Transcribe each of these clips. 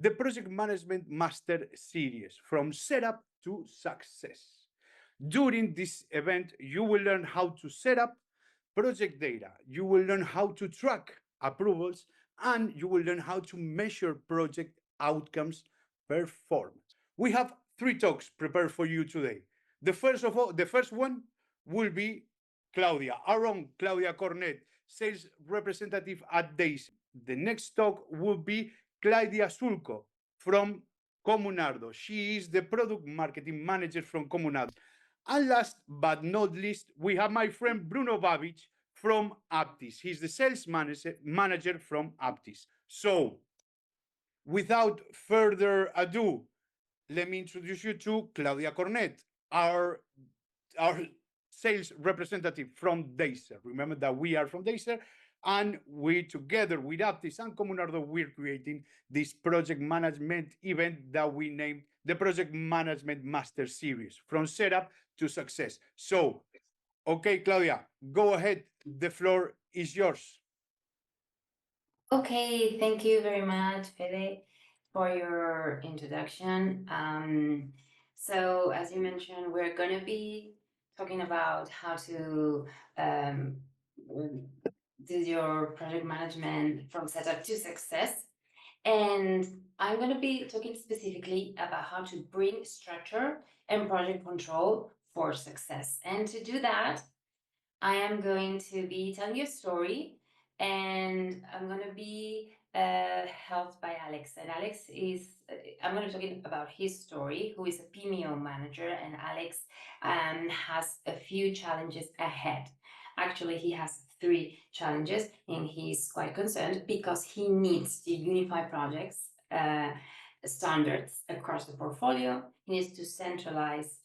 the Project Management Master Series, from setup to success. During this event, you will learn how to set up project data. You will learn how to track approvals, and you will learn how to measure project outcomes performance. We have three talks prepared for you today. The first one will be Claudia, our own Claudia Cornet, sales representative at 𝗕𝗐. The next talk will be Claudia Sulco from 𝗕𝗿𝗄𝗏𝗏. She is the product marketing manager from 𝗕𝗿𝗏𝗏. And last but not least, we have my friend Bruno Babic from 𝗵𝗐. He's the sales manager from 𝗵𝗐. So, without further ado, let me introduce you to Claudia Cornet, our sales representative from 𝗕𝗐. Remember that we are from 𝗕𝗐, and we, together with 𝗵𝗐 and 𝗕𝗿𝗏𝗏, we're creating this project management event that we named the Project Management Master Series, from setup to success. So, okay, Claudia, go ahead. The floor is yours. Okay, thank you very much, Fede, for your introduction. So, as you mentioned, we're going to be talking about how to do your project management from setup to success. And I'm going to be talking specifically about how to bring structure and project control for success. And to do that, I am going to be telling you a story, and I'm going to be helped by Alex. And Alex is, I'm going to be talking about his story, who is a PMO manager, and Alex has a few challenges ahead. Actually, he has 3 challenges, and he's quite concerned because he needs to unify projects standards across the portfolio. He needs to centralize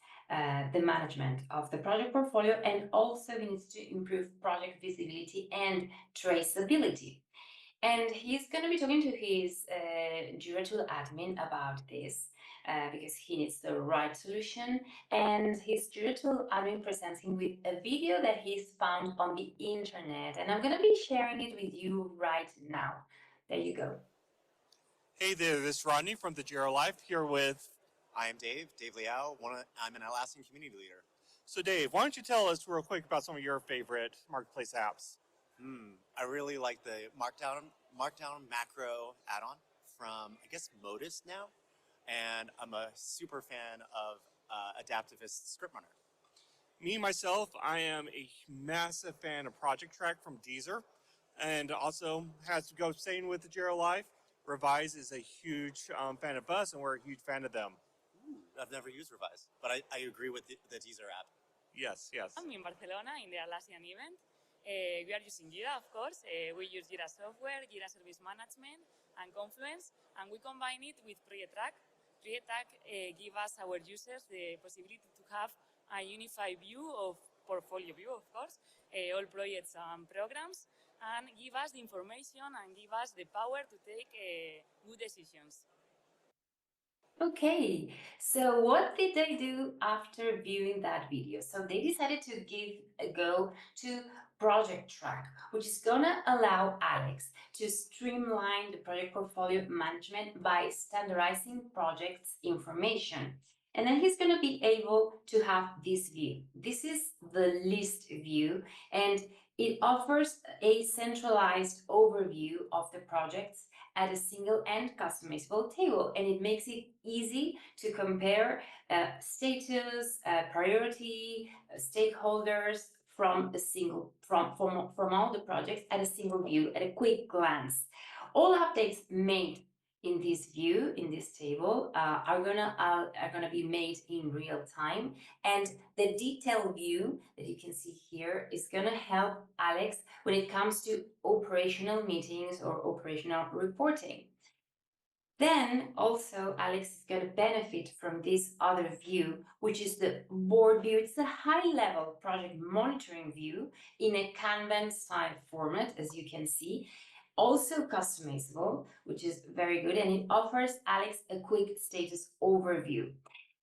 the management of the project portfolio, and also he needs to improve project visibility and traceability. And he's going to be talking to his Jira tool admin about this because he needs the right solution. And his Jira tool admin presents him with a video that he's found on the internet. And I'm going to be sharing it with you right now. There you go. Hey there, this is Rodney from the Jira Live here with... I am Dave Liao. I'm an Atlassian community leader. So Dave, why don't you tell us real quick about some of your favorite marketplace apps? I really like the Markdown macro add-on from, I guess, Modus now. And I'm a super fan of Adaptivist Script Runner. Me, myself, I am a massive fan of Project Track from Deezer. And also, has to go saying with the Jira Live, Revise is a huge fan of us, and we're a huge fan of them. I've never used Revise, but I agree with the Deezer app. Yes. I'm in Barcelona in the Atlassian event. We are using Jira, of course. We use Jira Software, Jira Service Management, and Confluence, and we combine it with Project Track. Project Track gives us, our users, the possibility to have a unified view of portfolio view, of course, all projects and programs, and give us the information and give us the power to take good decisions. Okay, so what did they do after viewing that video? So they decided to give a go to Project Track, which is gonna allow Alex to streamline the project portfolio management by standardizing projects information. And then he's gonna be able to have this view. This is the list view, and it offers a centralized overview of the projects at a single and customizable table, and it makes it easy to compare status, priority, stakeholders from all the projects at a single view, at a quick glance. All updates made in this view, in this table, are gonna be made in real time, and the detailed view that you can see here is gonna help Alex when it comes to operational meetings or operational reporting. Then also Alex is going to benefit from this other view, which is the board view. It's a high-level project monitoring view in a Kanban style format, as you can see. Also customizable, which is very good, and it offers Alex a quick status overview.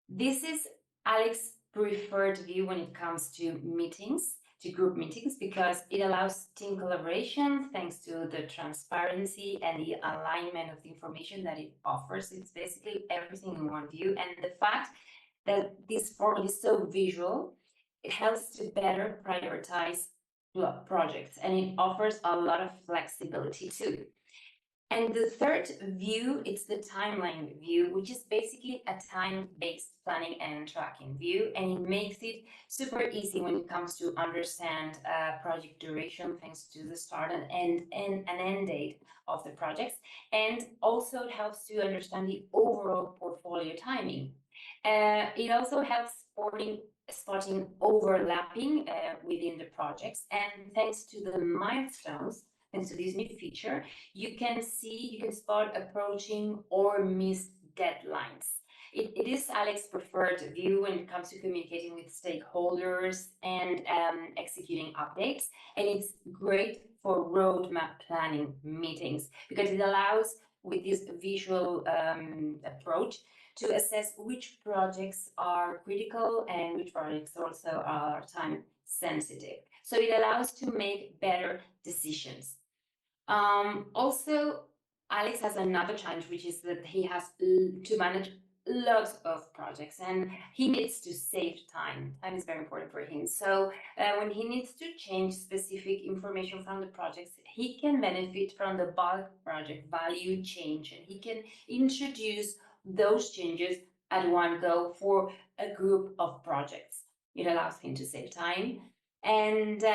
This is Alex's preferred view when it comes to meetings, to group meetings because it allows team collaboration thanks to the transparency and the alignment of the information that it offers. It's basically everything in one view. And the fact that this format is so visual, it helps to better prioritize projects, and it offers a lot of flexibility too. And the third view, it's the timeline view, which is basically a time-based planning and tracking view, and it makes it super easy when it comes to understand project duration thanks to the start and an end date of the projects, and also it helps to understand the overall portfolio timing. It also helps spotting overlapping within the projects, and thanks to the milestones, thanks to this new feature, you can spot approaching or missed deadlines. It is Alex's preferred view when it comes to communicating with stakeholders and executing updates. And it's great for roadmap planning meetings because it allows, with this visual approach, to assess which projects are critical and which projects also are time sensitive. So it allows to make better decisions. Also, Alex has another challenge, which is that he has to manage lots of projects and he needs to save time. Time is very important for him. So when he needs to change specific information from the projects, he can benefit from the bulk project value change, and he can introduce those changes at one go for a group of projects. It allows him to save time. And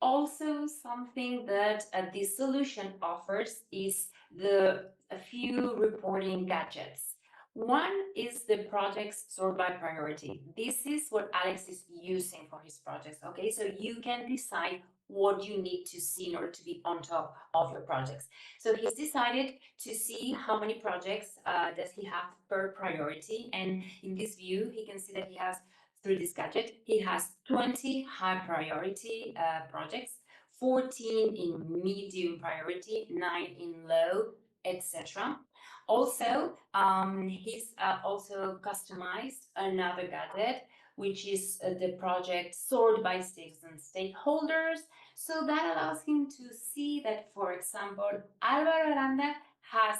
also something that this solution offers is a few reporting gadgets. One is the projects sort by priority. This is what Alex is using for his projects, okay? So you can decide what you need to see in order to be on top of your projects. So he's decided to see how many projects does he have per priority. And in this view, he can see that he has, through this gadget, he has 20 high priority projects, 14 in medium priority, 9 in low, etc. Also, he's also customized another gadget, which is the project sort by stakes and stakeholders. So that allows him to see that, for example, Álvaro Aranda has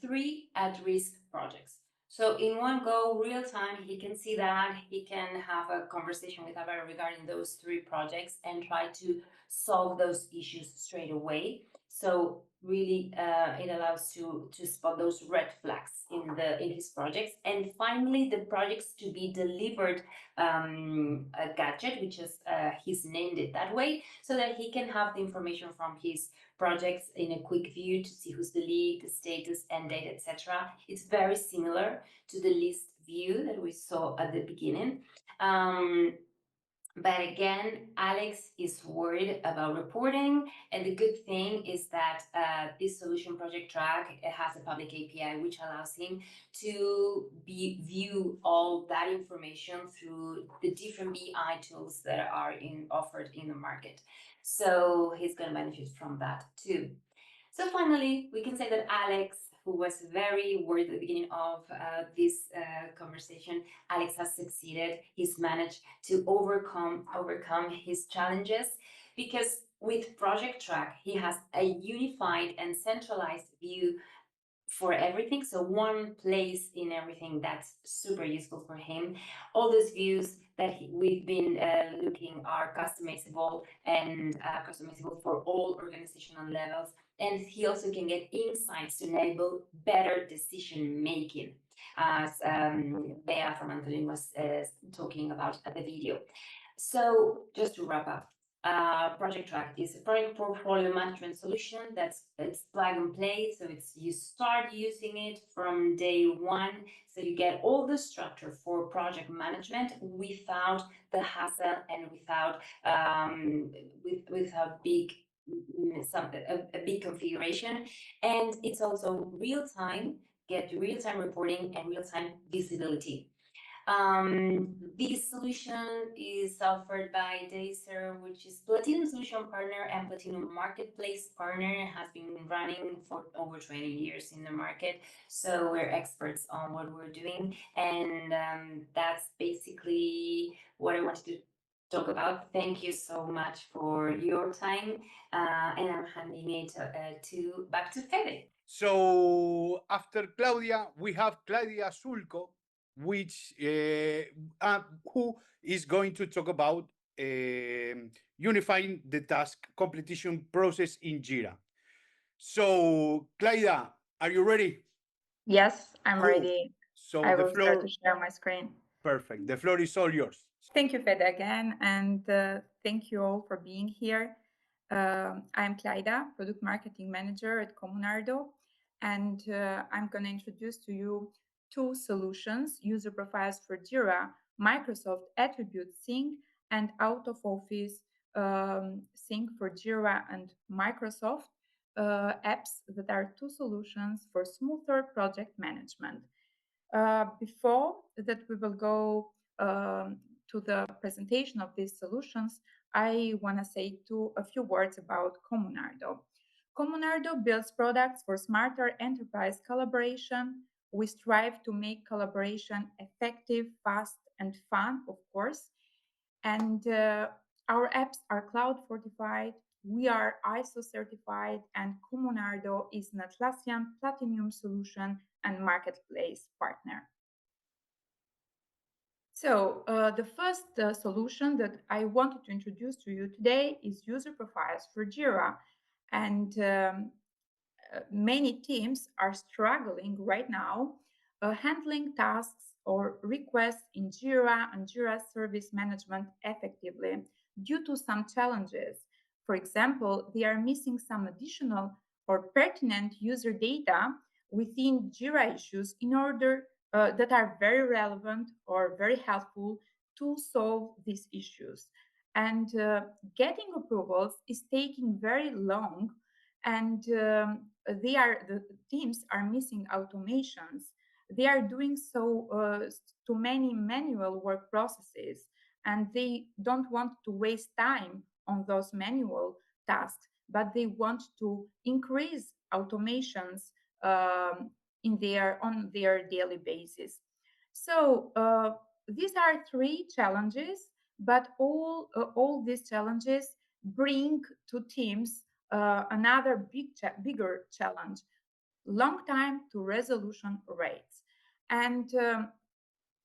3 at-risk projects. So in one go, real time, he can see that, he can have a conversation with Álvaro regarding those 3 projects and try to solve those issues straight away. So really, it allows to spot those red flags in his projects. And finally, the projects to be delivered a gadget, which is he's named it that way, so that he can have the information from his projects in a quick view to see who's the lead, the status, end date, etc. It's very similar to the list view that we saw at the beginning. But again, Alex is worried about reporting, and the good thing is that this solution project track, it has a public API which allows him to view all that information through the different BI tools that are offered in the market. So he's going to benefit from that too. So finally, we can say that Alex, who was very worried at the beginning of this conversation, Alex has succeeded. He's managed to overcome his challenges because with Project Track, he has a unified and centralized view for everything. So one place in everything, that's super useful for him. All those views that we've been looking are customizable and customizable for all organizational levels. And he also can get insights to enable better decision making, as Bea from Antolin was talking about at the video. So just to wrap up, Project Track is a project portfolio management solution it's plug and play. So you start using it from day one. So you get all the structure for project management without the hassle and without a big configuration. And it's also real-time, get real-time reporting and real-time visibility. This solution is offered by Dacer, which is Platinum Solution Partner and Platinum Marketplace Partner. Has been running for over 20 years in the market, so we're experts on what we're doing, and that's basically what I wanted to talk about. Thank you so much for your time, and I'm handing it back to Fede. So after Claudia, we have Claudia Sulco, which who is going to talk about unifying the task completion process in Jira. So, Claudia, are you ready? Yes, I'm Cool. ready. So I the will start floor, to share my screen. perfect. The floor is all yours. Thank you, Fede, again, and thank you all for being here. I'm Claudia, Product Marketing Manager at Comunardo, and I'm going to introduce to you two solutions, user profiles for Jira, Microsoft Attribute Sync, and out of office Sync for Jira and Microsoft apps that are two solutions for smoother project management. Before that, we will go to the presentation of these solutions, I want to say a few words about Comunardo. Comunardo builds products for smarter enterprise collaboration. We strive to make collaboration effective, fast, and fun, of course. And our apps are cloud fortified. We are ISO certified, and Comunardo is an Atlassian Platinum solution and marketplace partner. So the first solution that I wanted to introduce to you today is user profiles for Jira. And many teams are struggling right now handling tasks or requests in Jira and Jira service management effectively due to some challenges. For example, they are missing some additional or pertinent user data within Jira issues in order that are very relevant or very helpful to solve these issues. And getting approvals is taking very long, and the teams are missing automations. They are doing so to many manual work processes, and they don't want to waste time on those manual tasks, but they want to increase automations on their daily basis. So these are three challenges, but all these challenges bring to teams another bigger challenge: long time to resolution rates. And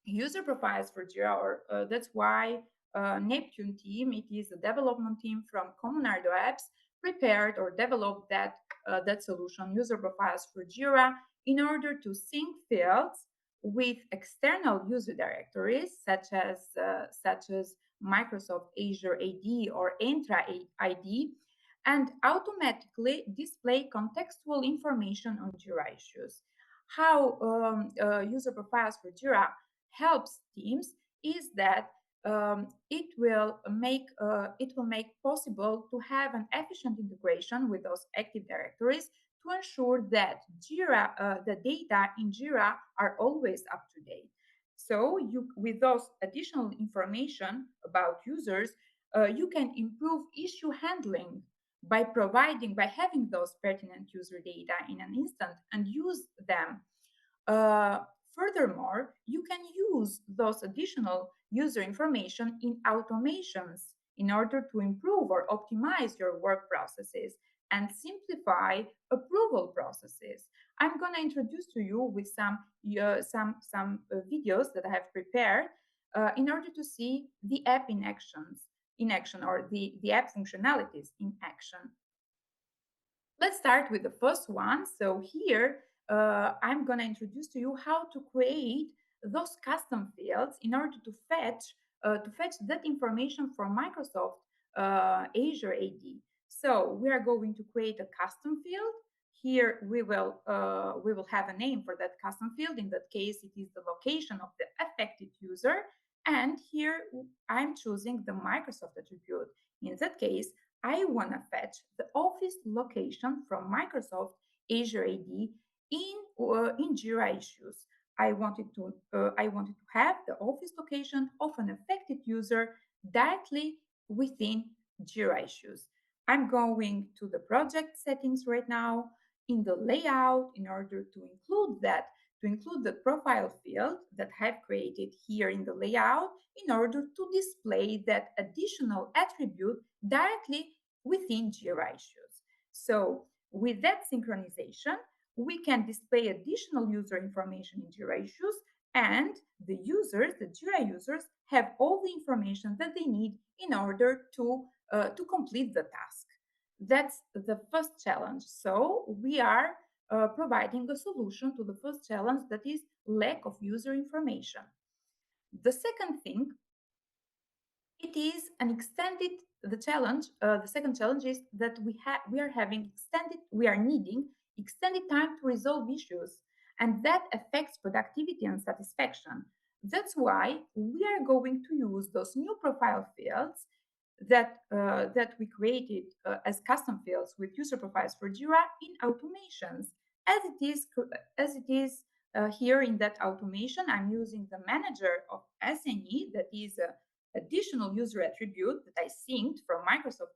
user profiles for Jira, that's why Neptune team, it is a development team from Comunardo Apps, prepared or developed that solution, user profiles for Jira, in order to sync fields with external user directories such as Microsoft Azure AD or Entra ID, and automatically display contextual information on Jira issues. How user profiles for Jira helps teams is that it will make possible to have an efficient integration with those Active Directories to ensure that the data in Jira are always up to date. So with those additional information about users, you can improve issue handling by having those pertinent user data in an instant and use them. Furthermore, you can use those additional user information in automations in order to improve or optimize your work processes and simplify approval processes. I'm going to introduce to you with some videos that I have prepared in order to see the app in action, or the app functionalities in action. Let's start with the first one. So here I'm going to introduce to you how to create those custom fields in order to fetch that information from Microsoft Azure AD. So we are going to create a custom field. Here we will have a name for that custom field. In that case, it is the location of the affected user. And here I'm choosing the Microsoft attribute. In that case, I want to fetch the office location from Microsoft Azure AD in Jira issues. I wanted to have the office location of an affected user directly within Jira issues. I'm going to the project settings right now in the layout in order to include that to include the profile field that I've created here in the layout in order to display that additional attribute directly within Jira issues. So with that synchronization, we can display additional user information in Jira issues, and the users, the Jira users, have all the information that they need in order to complete the task. That's the first challenge. So we are providing a solution to the first challenge, that is lack of user information. The second thing, it is an extended, the second challenge is that we are needing extended time to resolve issues, and that affects productivity and satisfaction. That's why we are going to use those new profile fields that we created as custom fields with user profiles for Jira in automations. As it is here in that automation, I'm using the manager of assignee, that is a additional user attribute that I synced from Microsoft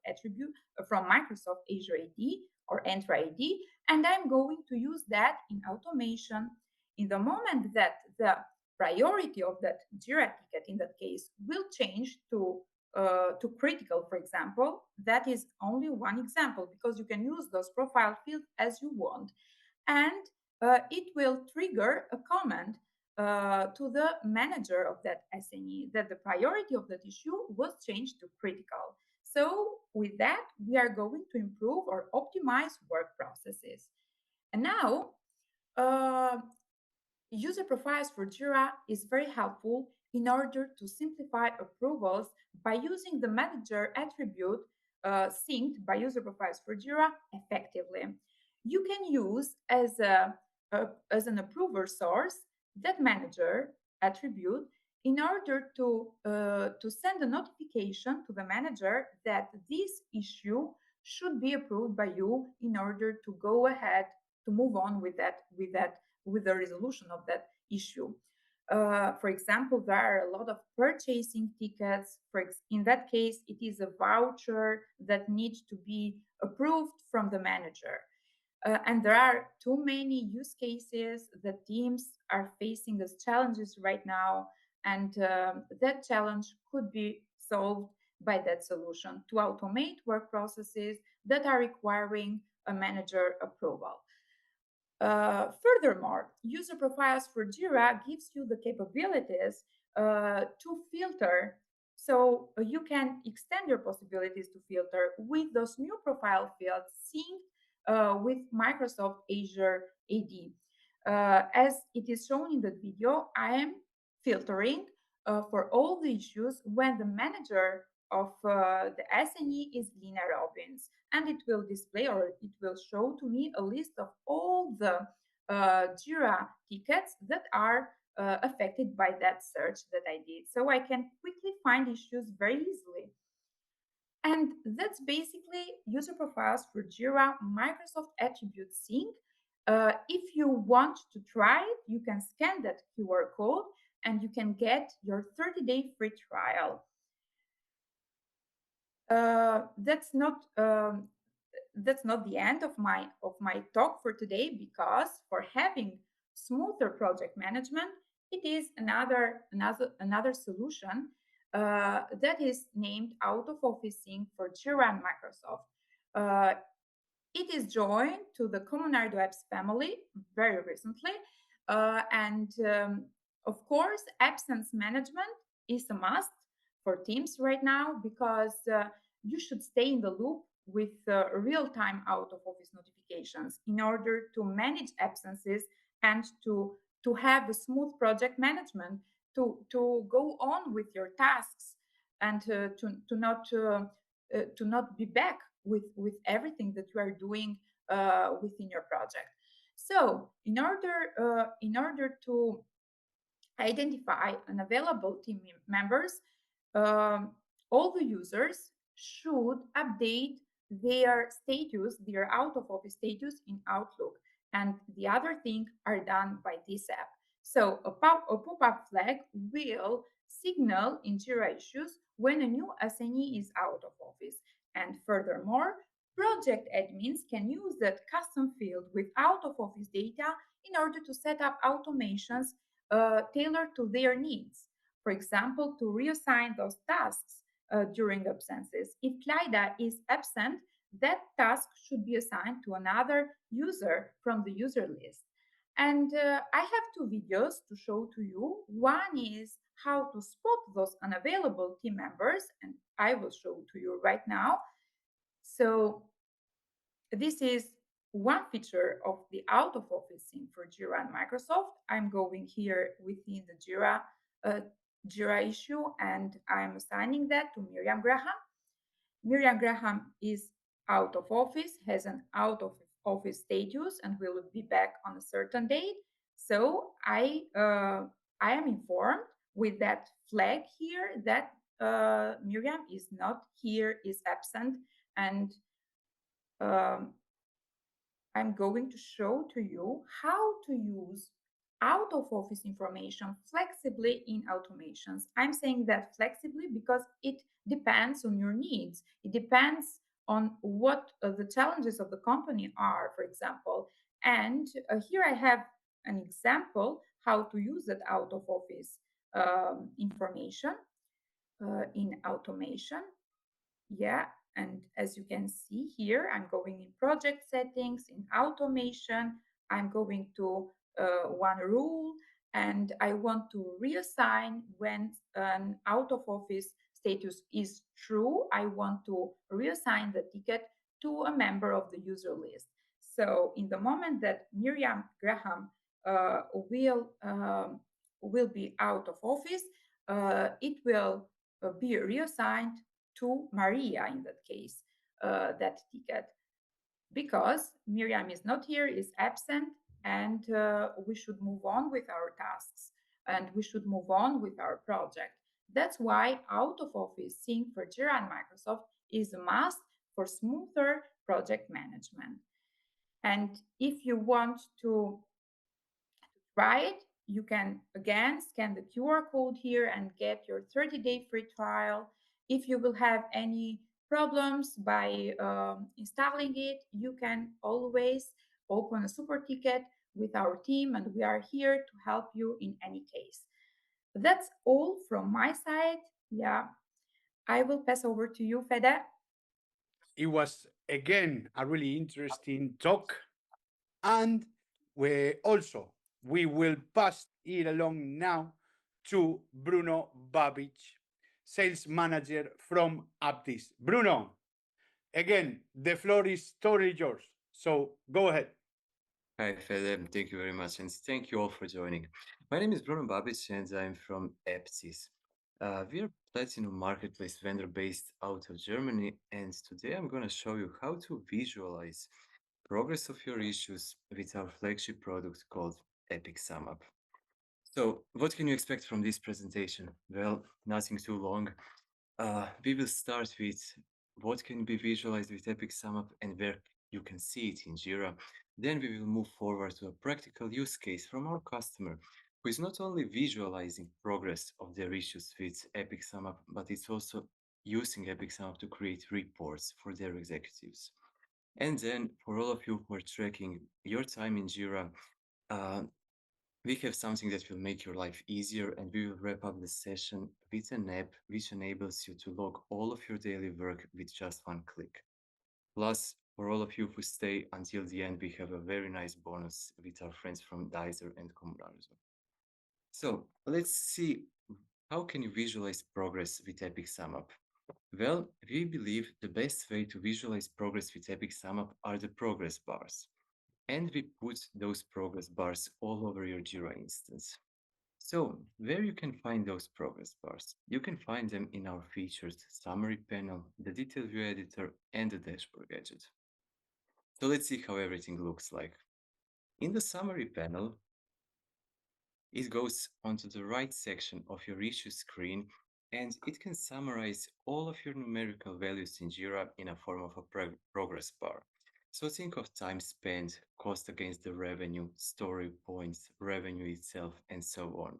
Azure AD or Entra AD, and I'm going to use that in automation. In the moment that the priority of that Jira ticket in that case will change to critical, for example, that is only one example, because you can use those profile fields as you want, and it will trigger a comment to the manager of that assignee that the priority of that issue was changed to critical. So with that, we are going to improve or optimize work processes. And now, user profiles for Jira is very helpful in order to simplify approvals by using the manager attribute synced by user profiles for Jira effectively. You can use as an approver source that manager attribute in order to send a notification to the manager that this issue should be approved by you in order to go ahead to move on with the resolution of that issue. For example, there are a lot of purchasing tickets. In that case, it is a voucher that needs to be approved from the manager. And there are too many use cases that teams are facing as challenges right now, and that challenge could be solved by that solution to automate work processes that are requiring a manager approval. Furthermore, user profiles for Jira gives you the capabilities to filter. So you can extend your possibilities to filter with those new profile fields synced with Microsoft Azure AD. As it is shown in the video, I am filtering for all the issues when the manager of the assignee is Lina Robbins, and it will display, or it will show to me, a list of all the Jira tickets that are affected by that search that I did. So I can quickly find issues very easily. And that's basically user profiles for Jira Microsoft Attribute Sync. If you want to try it, you can scan that QR code and you can get your 30-day free trial. That's not the end of my talk for today, because for having smoother project management, it is another solution that is named Out of Office Sync for Jira and Microsoft. It is joined to the Common Ardua apps family very recently, and of course, absence management is a must for teams right now, because you should stay in the loop with real-time out-of-office notifications in order to manage absences and to have a smooth project management, to go on with your tasks, and to not be back with everything that you are doing within your project. So in order to identify unavailable team members, all the users should update their status, their out of office status in Outlook. And the other things are done by this app. So a pop-up flag will signal in Jira issues when a new assignee is out of office. And furthermore, Project admins can use that custom field with out-of-office data in order to set up automations tailored to their needs. For example, to reassign those tasks during absences. If 𝗫𝗫𝗀 is absent, that task should be assigned to another user from the user list. And I have two videos to show to you. One is how to spot those unavailable team members, and I will show to you right now. So this is one feature of the out of office thing for Jira and Microsoft. I'm going here within the Jira issue, and I'm assigning that to Miriam Graham. Miriam Graham is out of office, has an out of office status, and will be back on a certain date. So I am informed with that flag here that Miriam is not here, is absent, and I'm going to show to you how to use out of office information flexibly in automations. I'm saying that flexibly because it depends on your needs. It depends on what the challenges of the company are, for example. And here I have an example how to use that out of office information in automation. Yeah, and as you can see here, I'm going in project settings, in automation, I'm going to one rule, and I want to reassign when an out of office status is true. I want to reassign the ticket to a member of the user list. So in the moment that Miriam Graham will be out of office, it will be reassigned to Maria in that case, that ticket, because Miriam is not here, is absent, and we should move on with our tasks and we should move on with our project. That's why out of office sync for Jira and Microsoft is a must for smoother project management. And if you want to try it, you can again scan the QR code here and get your 30-day free trial. If you will have any problems by installing it, you can always open a super ticket with our team, and we are here to help you in any case. That's all from my side. Yeah, I will pass over to you, Fede. It was again a really interesting talk, and we will pass it along now to Bruno Babic, sales manager from Aptis. Bruno, again, the floor is totally yours. So go ahead. Hi, Fede. Thank you very much, and thank you all for joining. My name is Bruno Babic, and I'm from Aptis. We are a platinum marketplace vendor based out of Germany, and today I'm going to show you how to visualize progress of your issues with our flagship product called 𝗵𝗡𝗃𝗓𝒻𝗄. So, what can you expect from this presentation? Well, nothing too long. We will start with what can be visualized with 𝗵𝗡𝗄 and where you can see it in Jira. Then we will move forward to a practical use case from our customer, who is not only visualizing progress of their issues with 𝗵𝗡𝗄, but it's also using 𝗵𝗡𝗄 to create reports for their executives. And then for all of you who are tracking your time in Jira, we have something that will make your life easier, and we will wrap up the session with an app which enables you to log all of your daily work with just one click. Plus, for all of you who stay until the end, we have a very nice bonus with our friends from Dizer and 𝗏𝗏𝗏𝗏. So let's see, how can you visualize progress with 𝗵𝗡𝗄? Well, we believe the best way to visualize progress with 𝗵𝗡𝗄 are the progress bars. And we put those progress bars all over your Jira instance. So, where you can find those progress bars? You can find them in our featured summary panel, the detail view editor, and the dashboard gadget. So let's see how everything looks like. In the summary panel, it goes onto the right section of your issue screen, and it can summarize all of your numerical values in Jira in a form of a progress bar. So think of time spent, cost against the revenue, story points, revenue itself, and so on.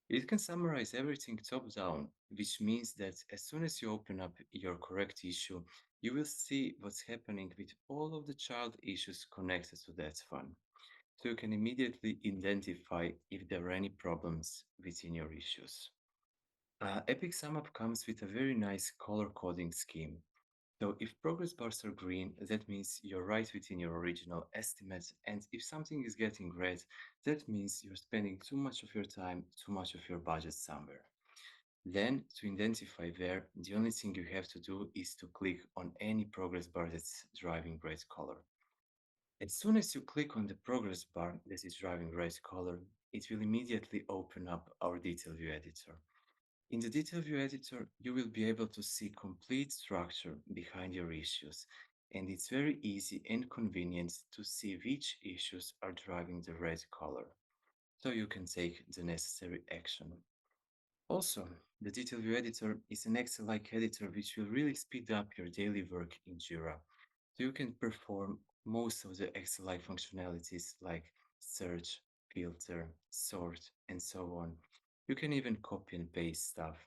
It can summarize everything top down, which means that as soon as you open up your correct issue, you will see what's happening with all of the child issues connected to that fund. So you can immediately identify if there are any problems within your issues. Epic SumUp comes with a very nice color coding scheme. So if progress bars are green, that means you're right within your original estimate, and if something is getting red, that means you're spending too much of your time, too much of your budget somewhere. Then, to identify where, the only thing you have to do is to click on any progress bar that's driving red color. As soon as you click on the progress bar that is driving red color, it will immediately open up our detail view editor. In the detail view editor, you will be able to see complete structure behind your issues, and it's very easy and convenient to see which issues are driving the red color, so you can take the necessary action. Also, the detail view editor is an Excel-like editor which will really speed up your daily work in Jira, so you can perform most of the Excel-like functionalities like search, filter, sort, and so on. You can even copy and paste stuff.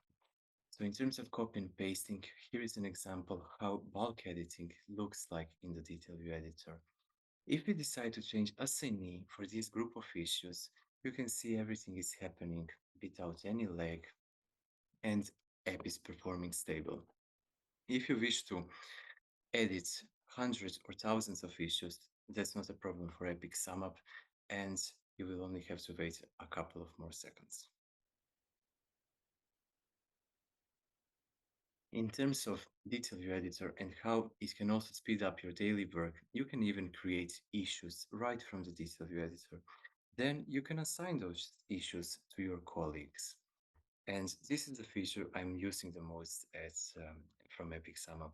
So in terms of copy and pasting, here is an example how bulk editing looks like in the detail view editor. If we decide to change assignee for this group of issues, you can see everything is happening without any lag and app is performing stable. If you wish to edit hundreds or thousands of issues, that's not a problem for Epic SumUp, and you will only have to wait a couple of more seconds. In terms of detail view editor and how it can also speed up your daily work, you can even create issues right from the detail view editor. Then you can assign those issues to your colleagues. And this is the feature I'm using the most from Epic SumUp.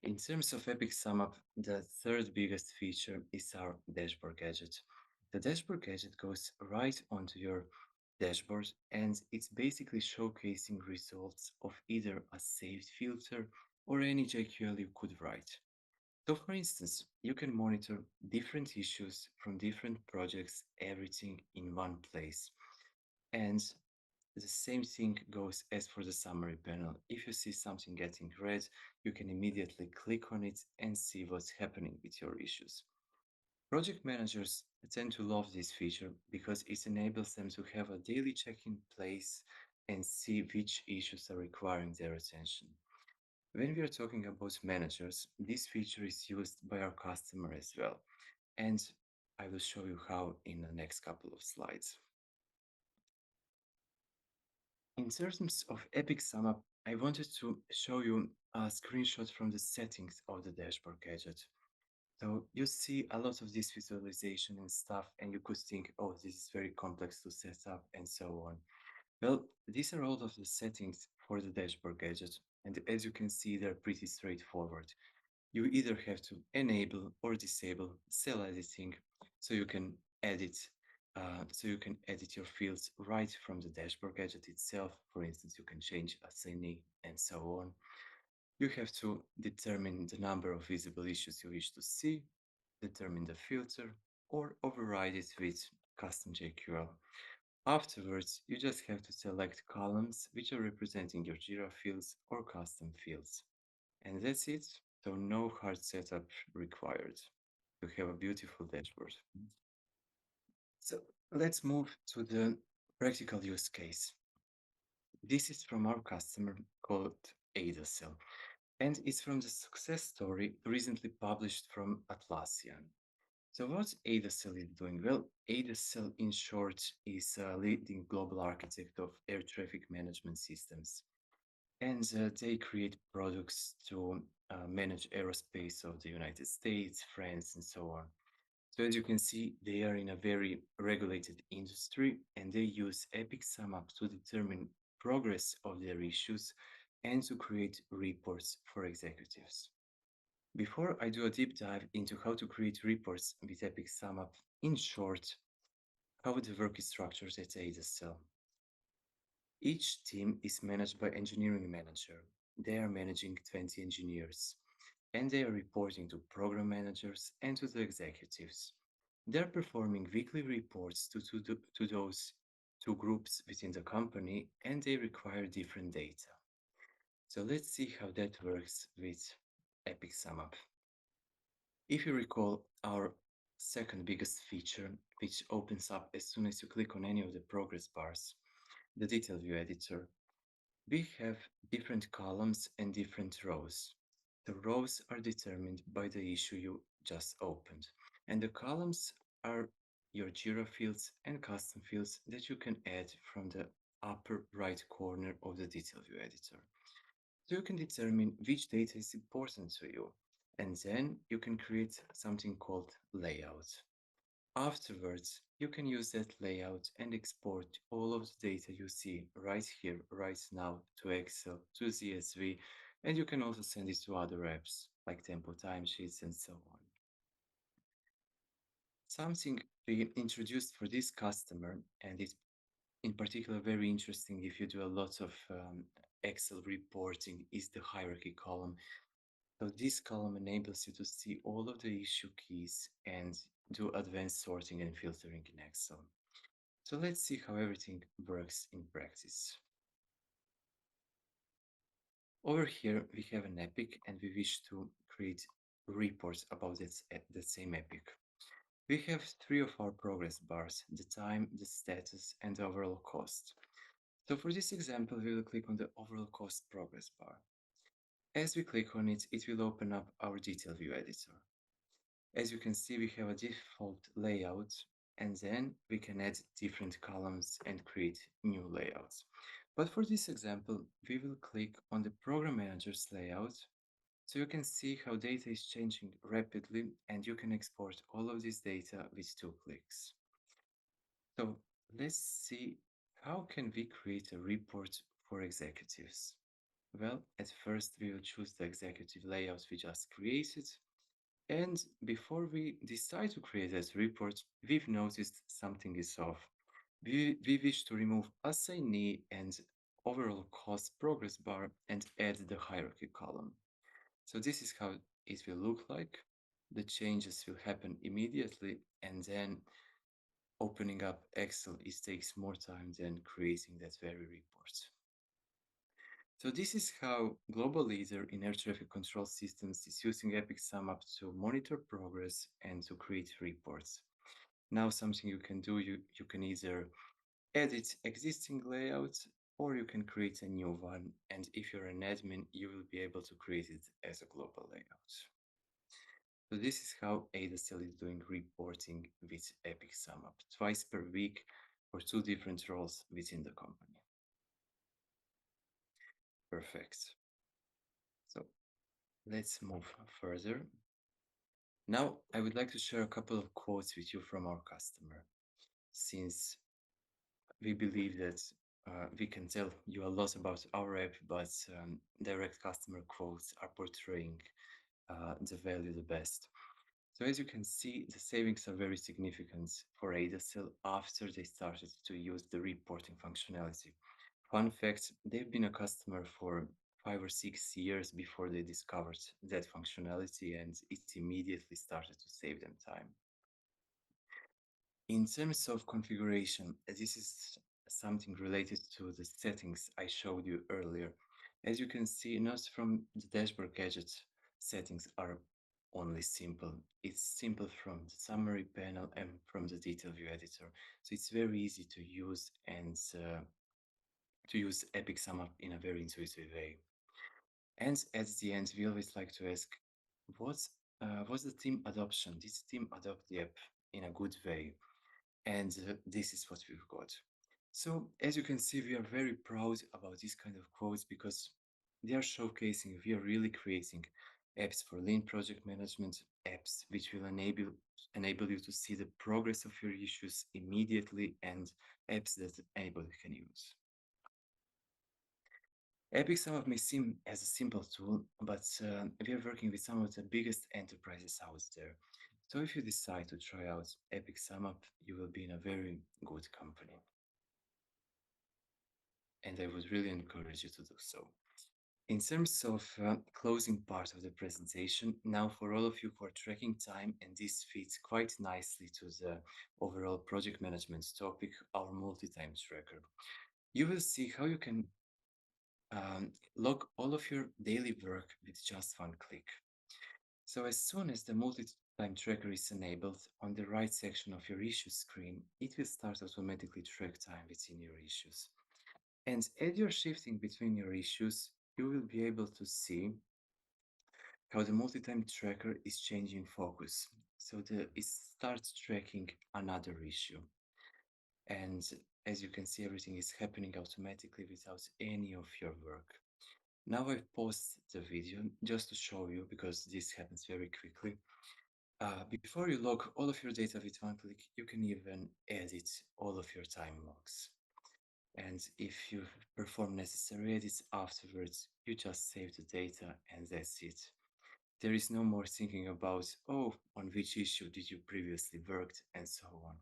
In terms of Epic SumUp, the third biggest feature is our dashboard gadget. The dashboard gadget goes right onto your dashboard and it's basically showcasing results of either a saved filter or any JQL you could write. So for instance, you can monitor different issues from different projects, everything in one place. And the same thing goes as for the summary panel. If you see something getting red, you can immediately click on it and see what's happening with your issues. Project managers tend to love this feature because it enables them to have a daily check-in place and see which issues are requiring their attention. When we are talking about managers, this feature is used by our customer as well. And I will show you how in the next couple of slides. In terms of Epic SumUp, I wanted to show you a screenshot from the settings of the dashboard gadget. So you see a lot of this visualization and stuff, and you could think, oh, this is very complex to set up and so on. Well, these are all of the settings for the dashboard gadget, and as you can see, they're pretty straightforward. You either have to enable or disable cell editing, so you can edit your fields right from the dashboard gadget itself. For instance, you can change assignee and so on. You have to determine the number of visible issues you wish to see, determine the filter, or override it with custom JQL. Afterwards, you just have to select columns which are representing your Jira fields or custom fields. And that's it. So no hard setup required. You have a beautiful dashboard. So let's move to the practical use case. This is from our customer called 𝗍𝗐, and it's from the success story recently published from Atlassian. So what 𝗍𝗐 is doing? Well, 𝗍𝗐 in short is a leading global architect of air traffic management systems. And they create products to manage aerospace of the United States, France, and so on. So as you can see, they are in a very regulated industry and they use Epic SumUp to determine progress of their issues and to create reports for executives. Before I do a deep dive into how to create reports with Epic SumUp, in short, how the work is structured at 𝗍𝗐. Each team is managed by engineering manager. They are managing 20 engineers, and they are reporting to program managers and to the executives. They're performing weekly reports to those two groups within the company, and they require different data. So let's see how that works with Epic SumUp. If you recall, our second biggest feature, which opens up as soon as you click on any of the progress bars, the detail view editor, we have different columns and different rows. The rows are determined by the issue you just opened, and the columns are your Jira fields and custom fields that you can add from the upper right corner of the detail view editor. So you can determine which data is important to you, and then you can create something called layout. Afterwards, you can use that layout and export all of the data you see right here, right now, to Excel, to CSV, and you can also send it to other apps like Tempo timesheets and so on. Something we introduced for this customer, and it's in particular very interesting if you do a lot of Excel reporting, is the hierarchy column. So this column enables you to see all of the issue keys and do advanced sorting and filtering in Excel. So let's see how everything works in practice. Over here, we have an epic and we wish to create reports about the same epic. We have three of our progress bars: the time, the status, and the overall cost. So for this example, we will click on the overall cost progress bar. As we click on it, it will open up our detail view editor. As you can see, we have a default layout, and then we can add different columns and create new layouts. But for this example, we will click on the Program Manager's layout, so you can see how data is changing rapidly, and you can export all of this data with 2 clicks. So let's see, how can we create a report for executives? Well, at first we will choose the executive layout we just created. And before we decide to create that report, we've noticed something is off. We wish to remove assignee and overall cost progress bar and add the hierarchy column. So this is how it will look like. The changes will happen immediately, and then opening up Excel, it takes more time than creating that very report. So this is how global leader in air traffic control systems is using Epic SumUp to monitor progress and to create reports. Now something you can do, you can either edit existing layouts or you can create a new one. And if you're an admin, you will be able to create it as a global layout. So this is how 𝗍𝗏𝗃 is doing reporting with Epic SumUp, twice per week for 2 different roles within the company. Perfect. So let's move further. Now, I would like to share a couple of quotes with you from our customer, since we believe that we can tell you a lot about our app, but direct customer quotes are portraying the value the best. So as you can see, the savings are very significant for 𝗍𝗏𝗃 after they started to use the reporting functionality. Fun fact, they've been a customer for 5 or 6 years before they discovered that functionality, and it immediately started to save them time. In terms of configuration, this is something related to the settings I showed you earlier. As you can see, not from the dashboard gadget settings are only simple. It's simple from the summary panel and from the detail view editor. So it's very easy to use and to use Epic SumUp in a very intuitive way. And at the end, we always like to ask, what's the team adoption? Did the team adopt the app in a good way? And this is what we've got. So as you can see, we are very proud about this kind of quotes because they are showcasing we are really creating apps for lean project management, apps which will enable you to see the progress of your issues immediately, and apps that anybody can use. Epic SumUp may seem as a simple tool, but we are working with some of the biggest enterprises out there. So if you decide to try out Epic SumUp, you will be in a very good company. And I would really encourage you to do so. In terms of closing part of the presentation, now for all of you who are tracking time, and this fits quite nicely to the overall project management topic, our multi-time tracker. You will see how you can log all of your daily work with just one click. So as soon as the multi-time tracker is enabled, on the right section of your issue screen, it will start automatically track time within your issues. And as you're shifting between your issues, you will be able to see how the multi-time tracker is changing focus. So it starts tracking another issue. And as you can see, everything is happening automatically without any of your work. Now I've paused the video just to show you, because this happens very quickly. Before you log all of your data with one click, you can even edit all of your time logs. And if you perform necessary edits afterwards, you just save the data and that's it. There is no more thinking about, oh, on which issue did you previously worked, and so on.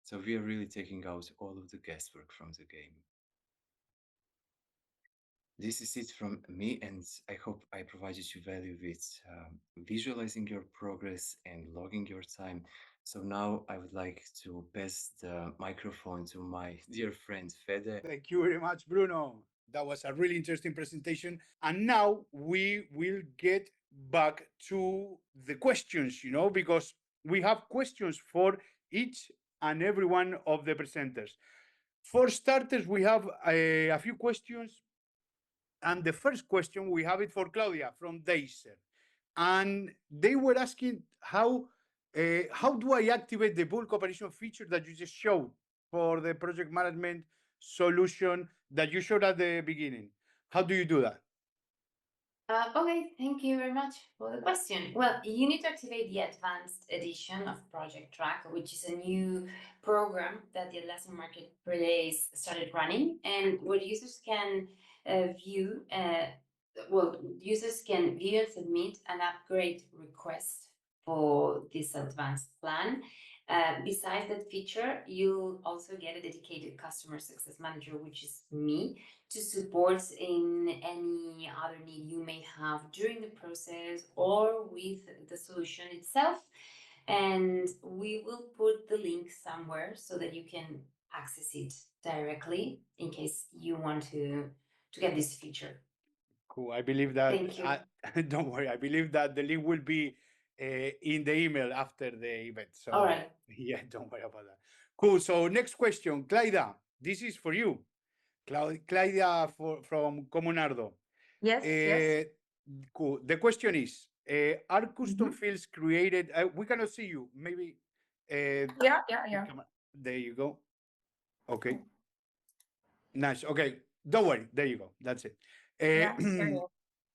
So we are really taking out all of the guesswork from the game. This is it from me, and I hope I provided you value with visualizing your progress and logging your time. So now I would like to pass the microphone to my dear friend Fede. Thank you very much, Bruno. That was a really interesting presentation. And now we will get back to the questions, because we have questions for each and every one of the presenters. For starters, we have a few questions. And the first question, we have it for Claudia from 𝗍𝗁𝗀. And they were asking how do I activate the bulk operation feature that you just showed for the project management solution that you showed at the beginning? How do you do that? Okay, thank you very much for the question. Well, you need to activate the advanced edition of Project Track, which is a new program that the Atlassian Marketplace started running, and where users can view and submit an upgrade request for this advanced plan. Besides that feature, you'll also get a dedicated customer success manager, which is me, to support in any other need you may have during the process or with the solution itself. And we will put the link somewhere so that you can access it directly in case you want to get this feature. Cool. I believe that. Thank you. Don't worry. I believe that the link will be in the email after the event. So All right. yeah, don't worry about that. Cool. So next question, Claudia. This is for you. Claudia from Comunardo. Yes. Cool. The question is, are custom fields created? We cannot see you. Maybe. Yeah. There you go. Okay. Nice. Okay. Don't worry. There you go. That's it. Yeah.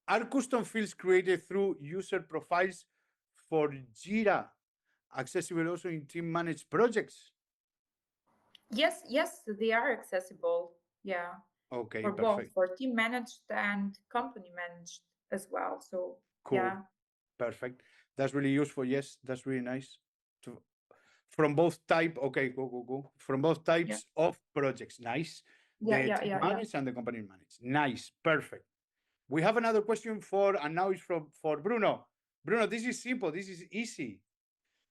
Are custom fields created through user profiles for Jira accessible also in team managed projects? Yes, they are accessible. Yeah. Okay, For perfect. both, for team managed and company managed as well. So Cool. yeah. Perfect. That's really useful. Yes, that's really nice. From both type. Okay, go. From both types of projects. Nice. The team managed and the company managed. Nice. Perfect. We have another question and now it's for Bruno. Bruno, this is simple. This is easy.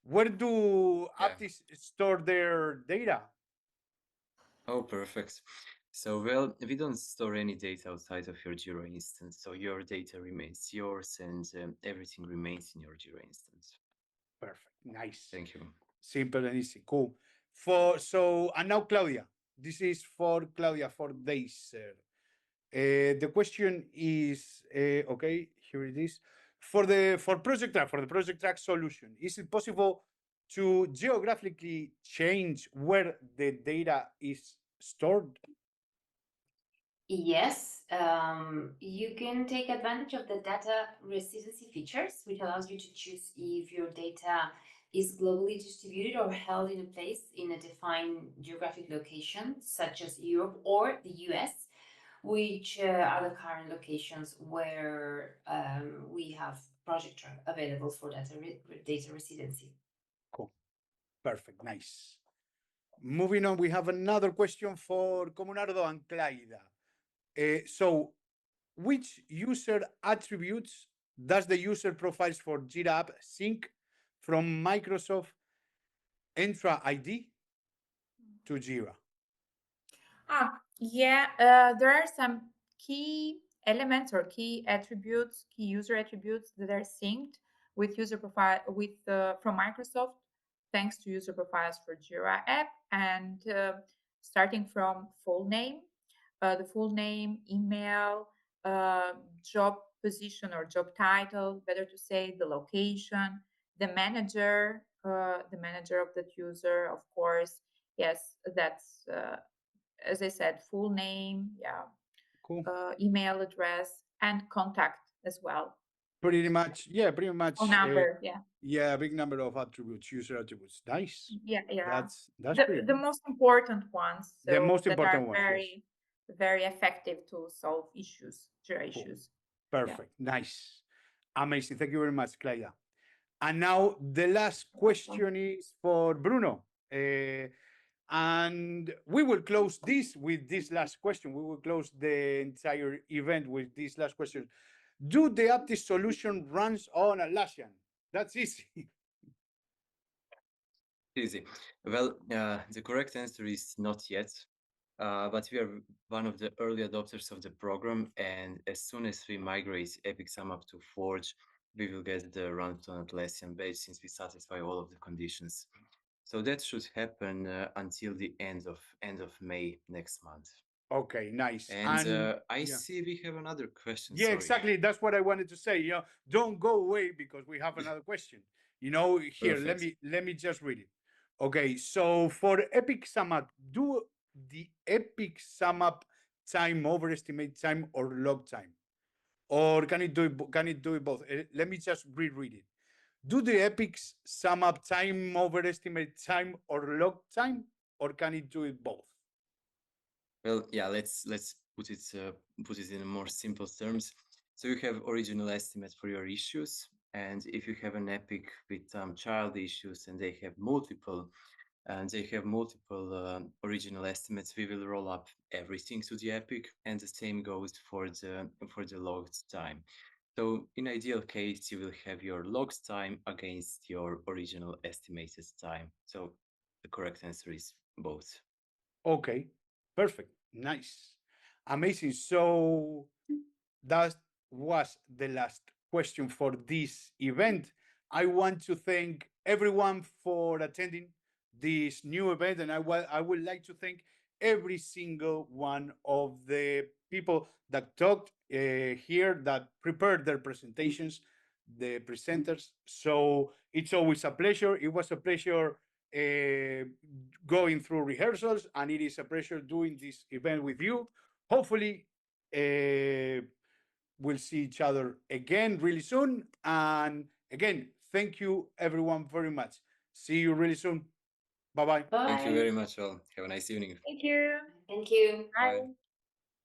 Where do artists store their data? Oh, perfect. So, well, we don't store any data outside of your Jira instance, so your data remains yours and everything remains in your Jira instance. Perfect. Nice. Thank you. Simple and easy. Cool. And now Claudia. This is for Claudia for 𝗍𝗁𝗀. The question is, okay, here it is. For the Project Track solution, is it possible to geographically change where the data is stored? Yes, you can take advantage of the data residency features, which allows you to choose if your data is globally distributed or held in a place in a defined geographic location, such as Europe or the US, which are the current locations where we have Project Track available for data residency. Cool. Perfect. Nice. Moving on, we have another question for Comunardo and Claudia. So, which user attributes does the user profiles for Jira app sync from Microsoft Entra ID to Jira? There are some key elements or key attributes, key user attributes that are synced with user profile from Microsoft, thanks to user profiles for Jira app, and starting from full name, the full name, email, job position or job title, better to say, the location, the manager of that user, of course. Yes, that's as I said, full name, yeah, Cool. email address, and contact as well. Pretty much, yeah, pretty much. Phone number, yeah. Yeah, a big number of attributes, user attributes. Nice. Yeah, yeah. That's The pretty the good. most important ones, The so most that are important ones, yes. very effective to solve issues, Jira Cool. issues. Perfect. Nice. Amazing. Thank you very much, Claudia. And now the last question is for Bruno. And we will close this with this last question. We will close the entire event with this last question. Do the Aptis solution runs on Atlassian? That's easy. Easy. Well, the correct answer is not yet, but we are one of the early adopters of the program, and as soon as we migrate 𝗵𝗂𝗰𝗿 to Forge, we will get the run on Atlassian badge since we satisfy all of the conditions. So that should happen until the end of May next month. Okay, nice. And I yeah. see we have another question. Yeah, Sorry. exactly. That's what I wanted to say. Don't go away because we have another question. Here, Perfect. let me just read it. Okay, so for 𝗵𝗂𝗰𝗿, do the 𝗵𝗂𝗰𝗿 time overestimate time or log time? Or can it do it both? Let me just reread it. Do the 𝗵𝗂𝗰𝗿 time overestimate time or log time, or can it do it both? Well, yeah, let's put it in more simple terms. So you have original estimate for your issues, and if you have an epic with child issues and they have multiple original estimates, we will roll up everything to the epic, and the same goes for the logged time. So in ideal case, you will have your logged time against your original estimated time. So the correct answer is both. Okay, perfect. Nice. Amazing. So that was the last question for this event. I want to thank everyone for attending this new event, and I would like to thank every single one of the people that talked here, that prepared their presentations, the presenters. So it's always a pleasure. It was a pleasure going through rehearsals, and it is a pleasure doing this event with you. Hopefully, we'll see each other again really soon. And again, thank you everyone very much. See you really soon. Bye-bye. Thank you Bye. very much all. Have a nice evening. Thank you. Thank you. Bye. Bye.